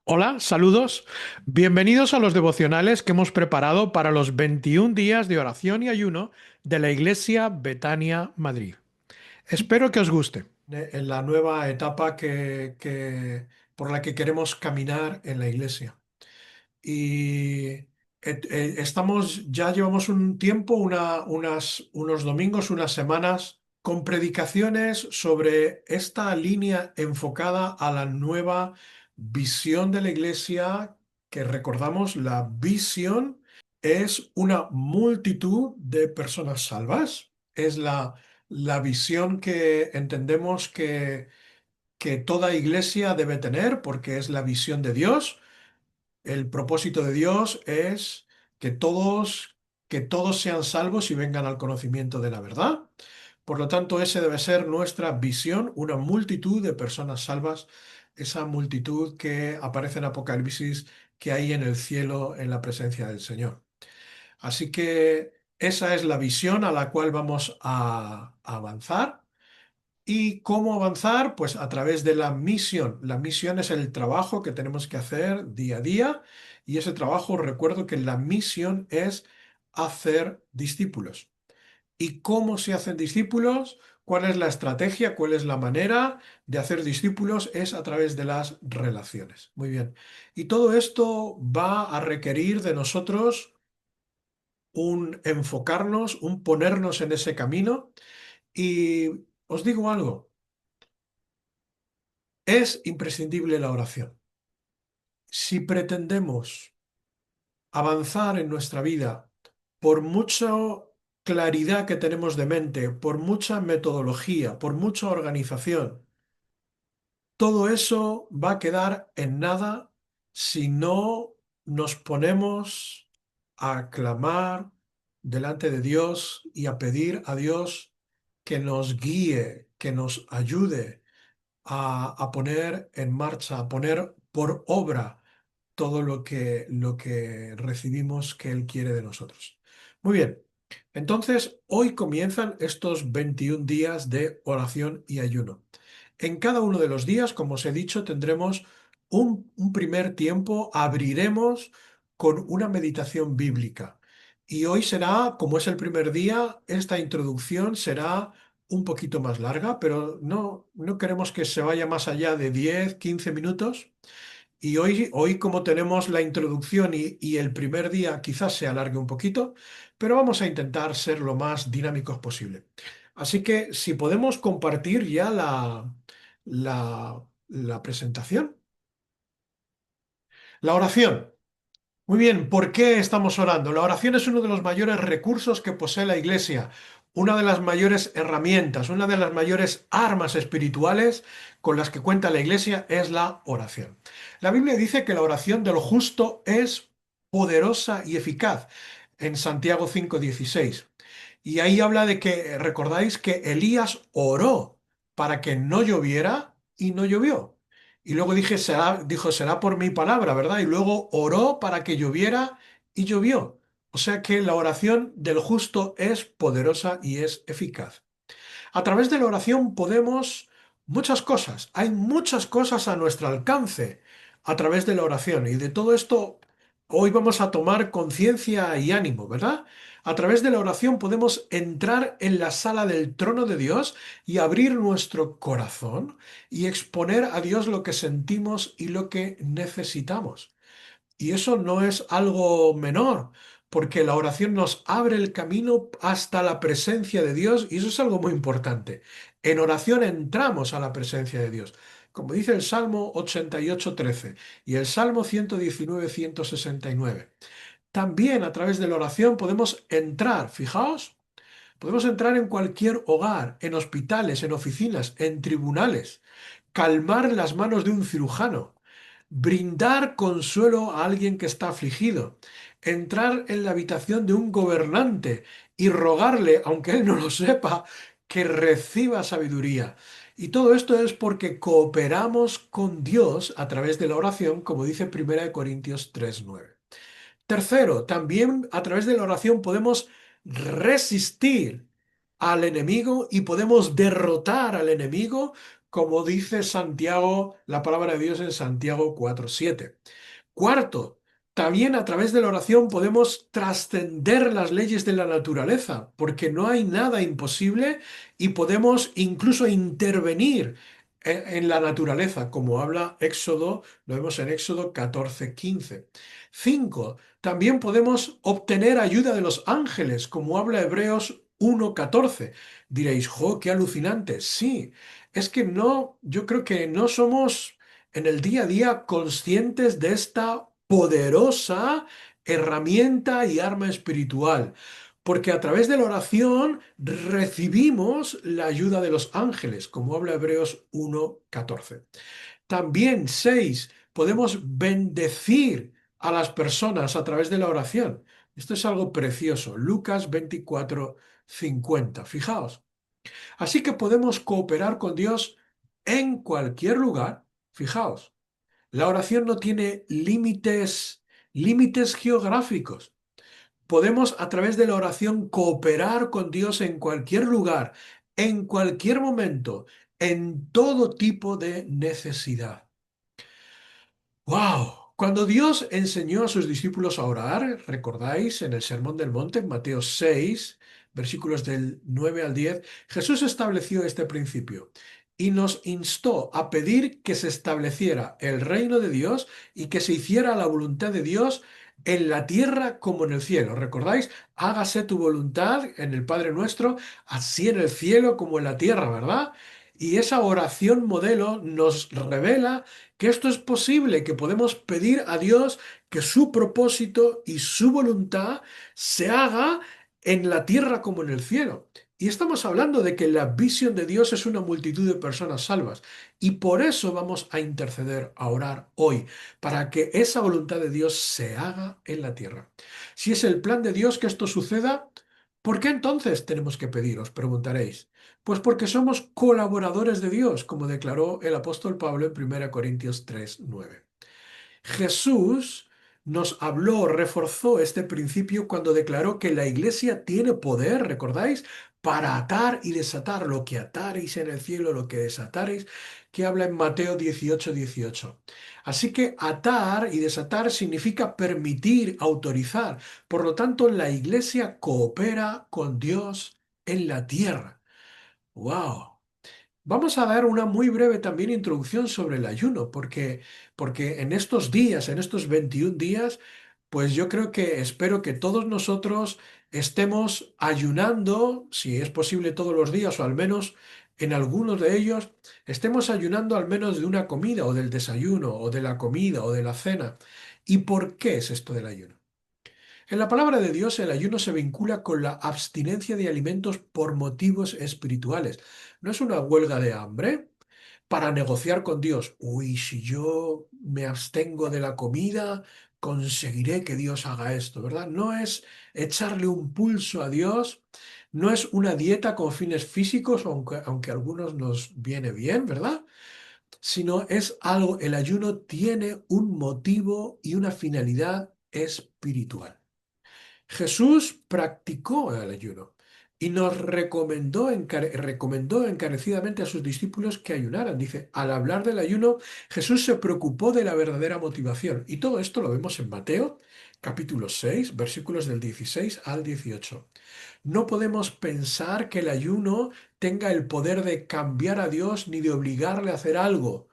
Hola, saludos. Bienvenidos a los devocionales que hemos preparado para los 21 días de oración y ayuno de la Iglesia Betania Madrid. Espero que os guste. En la nueva etapa por la que queremos caminar en la Iglesia. Y ya llevamos un tiempo, unos domingos, unas semanas, con predicaciones sobre esta línea enfocada a la nueva visión de la iglesia, que recordamos, la visión es una multitud de personas salvas. Es la visión que entendemos que toda iglesia debe tener, porque es la visión de Dios. El propósito de Dios es que todos sean salvos y vengan al conocimiento de la verdad. Por lo tanto, ese debe ser nuestra visión, una multitud de personas salvas, esa multitud que aparece en Apocalipsis, que hay en el cielo en la presencia del Señor. Así que esa es la visión a la cual vamos a avanzar. ¿Y cómo avanzar? Pues a través de la misión. La misión es el trabajo que tenemos que hacer día a día, y ese trabajo, recuerdo que la misión es hacer discípulos. ¿Y cómo se hacen discípulos? ¿Cuál es la estrategia? ¿Cuál es la manera de hacer discípulos? Es a través de las relaciones. Muy bien. Y todo esto va a requerir de nosotros un enfocarnos, un ponernos en ese camino. Y os digo algo. Es imprescindible la oración. Si pretendemos avanzar en nuestra vida, por mucha claridad que tenemos de mente, por mucha metodología, por mucha organización, todo eso va a quedar en nada si no nos ponemos a clamar delante de Dios y a pedir a Dios que nos guíe, que nos ayude a poner en marcha, a poner por obra todo lo que recibimos que Él quiere de nosotros. Muy bien, entonces hoy comienzan estos 21 días de oración y ayuno. En cada uno de los días, como os he dicho, tendremos un primer tiempo, abriremos con una meditación bíblica. Y hoy será, como es el primer día, esta introducción será un poquito más larga, pero no queremos que se vaya más allá de 10, 15 minutos. Y hoy como tenemos la introducción y el primer día quizás se alargue un poquito, pero vamos a intentar ser lo más dinámicos posible. Así que si podemos compartir ya la presentación. La oración. Muy bien, ¿por qué estamos orando? La oración es uno de los mayores recursos que posee la Iglesia, una de las mayores herramientas, una de las mayores armas espirituales con las que cuenta la Iglesia es la oración. La Biblia dice que la oración del justo es poderosa y eficaz en Santiago 5:16. Y ahí habla de que, recordáis que Elías oró para que no lloviera y no llovió. Y luego dijo, será por mi palabra, ¿verdad? Y luego oró para que lloviera y llovió. O sea que la oración del justo es poderosa y es eficaz. A través de la oración podemos muchas cosas. Hay muchas cosas a nuestro alcance a través de la oración. Y de todo esto hoy vamos a tomar conciencia y ánimo, ¿verdad? A través de la oración podemos entrar en la sala del trono de Dios y abrir nuestro corazón y exponer a Dios lo que sentimos y lo que necesitamos. Y eso no es algo menor, porque la oración nos abre el camino hasta la presencia de Dios y eso es algo muy importante. En oración entramos a la presencia de Dios, como dice el Salmo 88:13 y el Salmo 119:169. También a través de la oración podemos entrar, fijaos, podemos entrar en cualquier hogar, en hospitales, en oficinas, en tribunales, calmar las manos de un cirujano, brindar consuelo a alguien que está afligido, entrar en la habitación de un gobernante y rogarle, aunque él no lo sepa, que reciba sabiduría. Y todo esto es porque cooperamos con Dios a través de la oración, como dice 1 Corintios 3:9. Tercero, también a través de la oración podemos resistir al enemigo y podemos derrotar al enemigo como dice Santiago, la palabra de Dios en Santiago 4:7. Cuarto, también a través de la oración podemos trascender las leyes de la naturaleza, porque no hay nada imposible y podemos incluso intervenir en la naturaleza, como habla Éxodo, lo vemos en Éxodo 14:15. Cinco, también podemos obtener ayuda de los ángeles, como habla Hebreos 1:14. Diréis, ¡jo, qué alucinante! Sí, es que no, yo creo que no somos en el día a día conscientes de esta poderosa herramienta y arma espiritual, porque a través de la oración recibimos la ayuda de los ángeles, como habla Hebreos 1:14. También, seis, podemos bendecir a las personas a través de la oración. Esto es algo precioso. Lucas 24:50. Fijaos. Así que podemos cooperar con Dios en cualquier lugar. Fijaos. La oración no tiene límites geográficos. Podemos a través de la oración cooperar con Dios en cualquier lugar, en cualquier momento, en todo tipo de necesidad. ¡Wow! Cuando Dios enseñó a sus discípulos a orar, recordáis en el Sermón del Monte, en Mateo 6, versículos del 9 al 10, Jesús estableció este principio y nos instó a pedir que se estableciera el reino de Dios y que se hiciera la voluntad de Dios en la tierra como en el cielo. ¿Recordáis? Hágase tu voluntad en el Padre nuestro, así en el cielo como en la tierra, ¿verdad? Y esa oración modelo nos revela que esto es posible, que podemos pedir a Dios que su propósito y su voluntad se haga en la tierra como en el cielo. Y estamos hablando de que la visión de Dios es una multitud de personas salvas. Y por eso vamos a interceder, a orar hoy, para que esa voluntad de Dios se haga en la tierra. Si es el plan de Dios que esto suceda, ¿por qué entonces tenemos que pedir? Os preguntaréis. Pues porque somos colaboradores de Dios, como declaró el apóstol Pablo en 1 Corintios 3:9. Jesús nos habló, reforzó este principio cuando declaró que la iglesia tiene poder, ¿recordáis? Para atar y desatar lo que atareis en el cielo, lo que desatareis, que habla en Mateo 18:18. Así que atar y desatar significa permitir, autorizar. Por lo tanto, la iglesia coopera con Dios en la tierra. ¡Wow! Vamos a dar una muy breve también introducción sobre el ayuno, porque en estos días, en estos 21 días, pues yo creo que espero que todos nosotros estemos ayunando, si es posible todos los días o al menos en algunos de ellos, estemos ayunando al menos de una comida o del desayuno o de la comida o de la cena. ¿Y por qué es esto del ayuno? En la palabra de Dios, el ayuno se vincula con la abstinencia de alimentos por motivos espirituales. No es una huelga de hambre para negociar con Dios. Uy, si yo me abstengo de la comida, conseguiré que Dios haga esto, ¿verdad? No es echarle un pulso a Dios, no es una dieta con fines físicos, aunque a algunos nos viene bien, ¿verdad? Sino es algo, el ayuno tiene un motivo y una finalidad espiritual. Jesús practicó el ayuno y nos recomendó encarecidamente a sus discípulos que ayunaran. Dice, al hablar del ayuno, Jesús se preocupó de la verdadera motivación. Y todo esto lo vemos en Mateo, capítulo 6, versículos del 16 al 18. No podemos pensar que el ayuno tenga el poder de cambiar a Dios ni de obligarle a hacer algo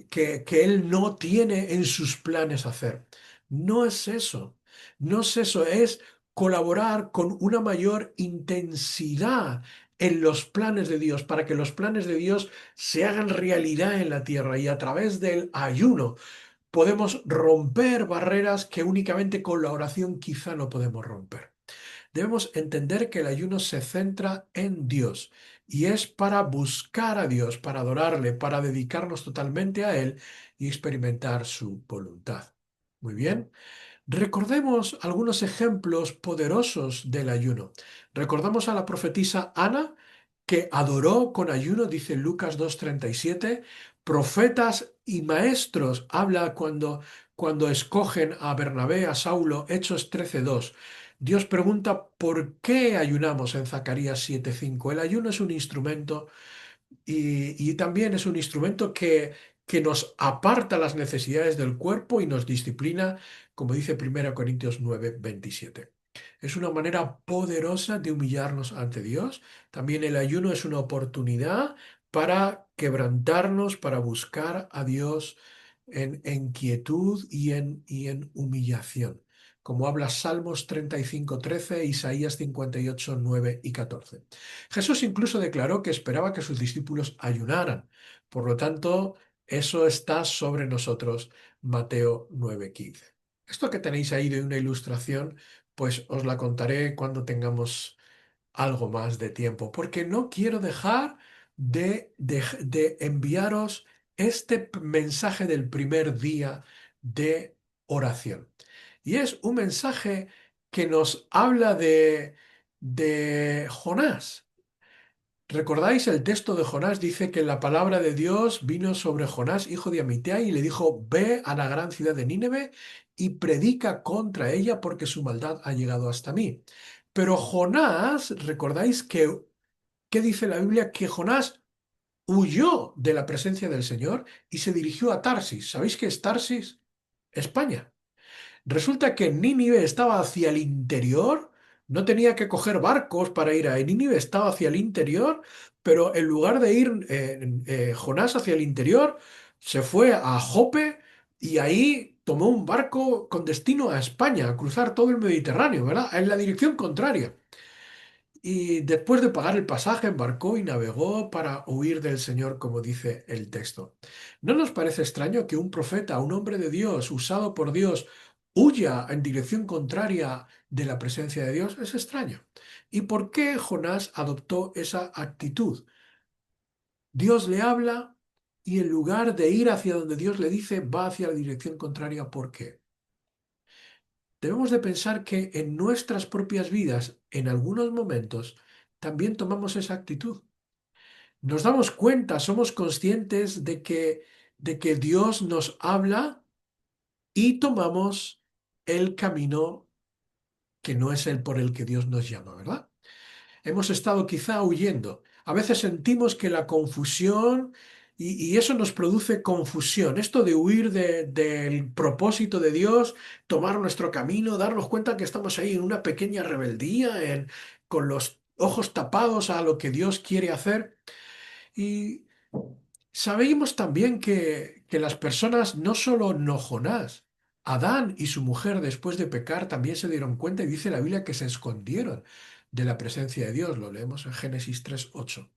que él no tiene en sus planes hacer. No es eso, no es eso, es colaborar con una mayor intensidad en los planes de Dios, para que los planes de Dios se hagan realidad en la tierra y a través del ayuno podemos romper barreras que únicamente con la oración quizá no podemos romper. Debemos entender que el ayuno se centra en Dios y es para buscar a Dios, para adorarle, para dedicarnos totalmente a Él y experimentar su voluntad. Muy bien. Recordemos algunos ejemplos poderosos del ayuno. Recordamos a la profetisa Ana, que adoró con ayuno, dice Lucas 2:37. Profetas y maestros habla cuando escogen a Bernabé, a Saulo, Hechos 13:2. Dios pregunta por qué ayunamos en Zacarías 7:5. El ayuno es un instrumento y también es un instrumento que nos aparta las necesidades del cuerpo y nos disciplina, como dice 1 Corintios 9:27. Es una manera poderosa de humillarnos ante Dios. También el ayuno es una oportunidad para quebrantarnos, para buscar a Dios en quietud y en humillación, como habla Salmos 35:13, Isaías 58:9 y 14. Jesús incluso declaró que esperaba que sus discípulos ayunaran. Por lo tanto, eso está sobre nosotros, Mateo 9:15. Esto que tenéis ahí de una ilustración, pues os la contaré cuando tengamos algo más de tiempo, porque no quiero dejar de enviaros este mensaje del primer día de oración. Y es un mensaje que nos habla de Jonás. ¿Recordáis el texto de Jonás? Dice que la palabra de Dios vino sobre Jonás, hijo de Amitai, y le dijo, ve a la gran ciudad de Nínive y predica contra ella porque su maldad ha llegado hasta mí. Pero Jonás, ¿recordáis qué dice la Biblia? Que Jonás huyó de la presencia del Señor y se dirigió a Tarsis. ¿Sabéis qué es Tarsis? España. Resulta que Nínive estaba hacia el interior, no tenía que coger barcos para ir a Nínive, estaba hacia el interior, pero en lugar de ir Jonás hacia el interior, se fue a Jope y ahí tomó un barco con destino a España, a cruzar todo el Mediterráneo, ¿verdad? En la dirección contraria. Y después de pagar el pasaje, embarcó y navegó para huir del Señor, como dice el texto. ¿No nos parece extraño que un profeta, un hombre de Dios, usado por Dios, huya en dirección contraria de la presencia de Dios? Es extraño. ¿Y por qué Jonás adoptó esa actitud? Dios le habla y en lugar de ir hacia donde Dios le dice, va hacia la dirección contraria. ¿Por qué? Debemos de pensar que en nuestras propias vidas, en algunos momentos, también tomamos esa actitud. Nos damos cuenta, somos conscientes de que Dios nos habla y tomamos el camino que no es el por el que Dios nos llama, ¿verdad? Hemos estado quizá huyendo. A veces sentimos que la confusión, y eso nos produce confusión, esto de huir del propósito de Dios, tomar nuestro camino, darnos cuenta que estamos ahí en una pequeña rebeldía, con los ojos tapados a lo que Dios quiere hacer. Y sabemos también que las personas, no solo no Jonás, Adán y su mujer después de pecar también se dieron cuenta y dice la Biblia que se escondieron de la presencia de Dios. Lo leemos en Génesis 3:8.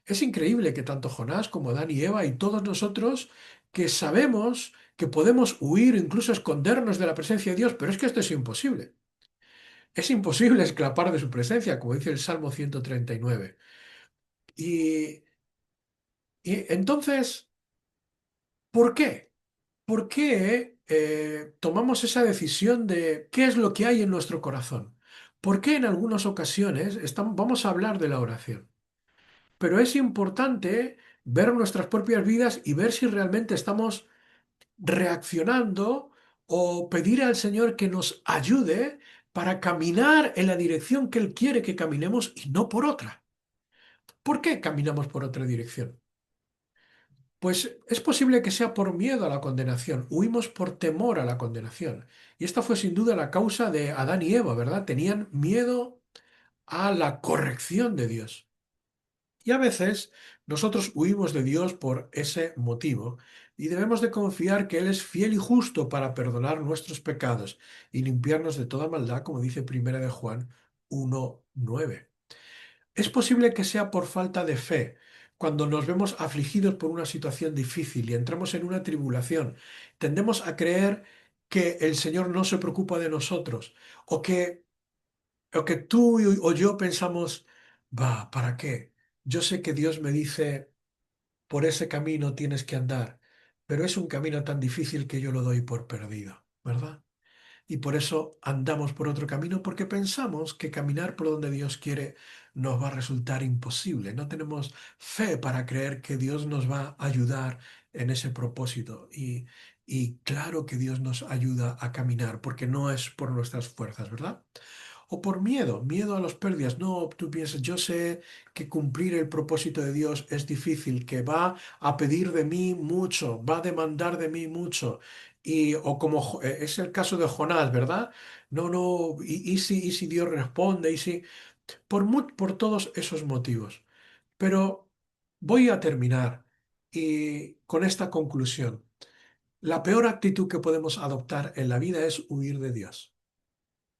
Es increíble que tanto Jonás como Adán y Eva y todos nosotros que sabemos que podemos huir, incluso escondernos de la presencia de Dios, pero es que esto es imposible. Es imposible escapar de su presencia, como dice el Salmo 139. Y, y entonces, ¿por qué? ¿Por qué tomamos esa decisión de qué es lo que hay en nuestro corazón? ¿Por qué en algunas ocasiones vamos a hablar de la oración? Pero es importante ver nuestras propias vidas y ver si realmente estamos reaccionando o pedir al Señor que nos ayude para caminar en la dirección que Él quiere que caminemos y no por otra. ¿Por qué caminamos por otra dirección? Pues es posible que sea por miedo a la condenación, huimos por temor a la condenación. Y esta fue sin duda la causa de Adán y Eva, ¿verdad? Tenían miedo a la corrección de Dios. Y a veces nosotros huimos de Dios por ese motivo y debemos de confiar que Él es fiel y justo para perdonar nuestros pecados y limpiarnos de toda maldad, como dice Primera de Juan 1:9. Es posible que sea por falta de fe, cuando nos vemos afligidos por una situación difícil y entramos en una tribulación. Tendemos a creer que el Señor no se preocupa de nosotros o que tú o yo pensamos, va, ¿para qué? Yo sé que Dios me dice, por ese camino tienes que andar, pero es un camino tan difícil que yo lo doy por perdido, ¿verdad? Y por eso andamos por otro camino, porque pensamos que caminar por donde Dios quiere nos va a resultar imposible. No tenemos fe para creer que Dios nos va a ayudar en ese propósito. Y claro que Dios nos ayuda a caminar, porque no es por nuestras fuerzas, ¿verdad? O por miedo, miedo a las pérdidas. No, tú piensas, yo sé que cumplir el propósito de Dios es difícil, que va a pedir de mí mucho, va a demandar de mí mucho. O como es el caso de Jonás, ¿verdad? No, no, y si Dios responde, y si, por todos esos motivos. Pero voy a terminar con esta conclusión. La peor actitud que podemos adoptar en la vida es huir de Dios.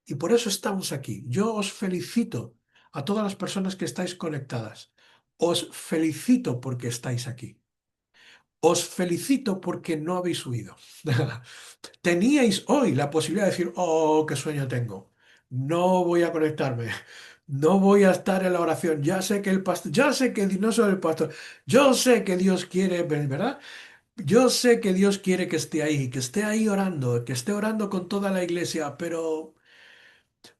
Y por eso estamos aquí. Yo os felicito a todas las personas que estáis conectadas. Os felicito porque estáis aquí. Os felicito porque no habéis huido. Teníais hoy la posibilidad de decir, oh, qué sueño tengo. No voy a conectarme. No voy a estar en la oración. Ya sé que el pastor, ya sé que no soy el pastor. Yo sé que Dios quiere, ¿verdad? Yo sé que Dios quiere que esté ahí orando, que esté orando con toda la iglesia, pero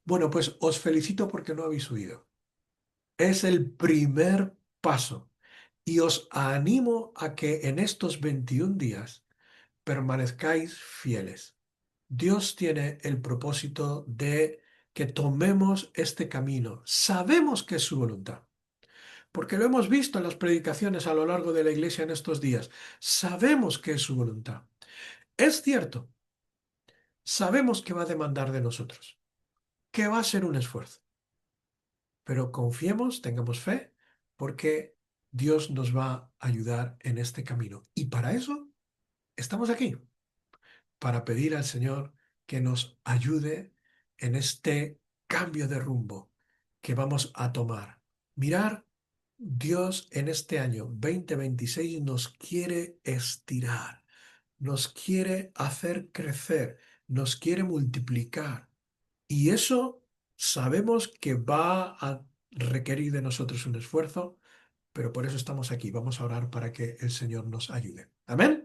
bueno, pues os felicito porque no habéis huido. Es el primer paso y os animo a que en estos 21 días permanezcáis fieles. Dios tiene el propósito de que tomemos este camino. Sabemos que es su voluntad, porque lo hemos visto en las predicaciones a lo largo de la iglesia en estos días. Sabemos que es su voluntad. Es cierto, sabemos que va a demandar de nosotros, que va a ser un esfuerzo, pero confiemos, tengamos fe, porque Dios nos va a ayudar en este camino. Y para eso estamos aquí, para pedir al Señor que nos ayude en este cambio de rumbo que vamos a tomar. Mirar, Dios en este año 2026 nos quiere estirar, nos quiere hacer crecer, nos quiere multiplicar. Y eso sabemos que va a requerir de nosotros un esfuerzo, pero por eso estamos aquí. Vamos a orar para que el Señor nos ayude. Amén.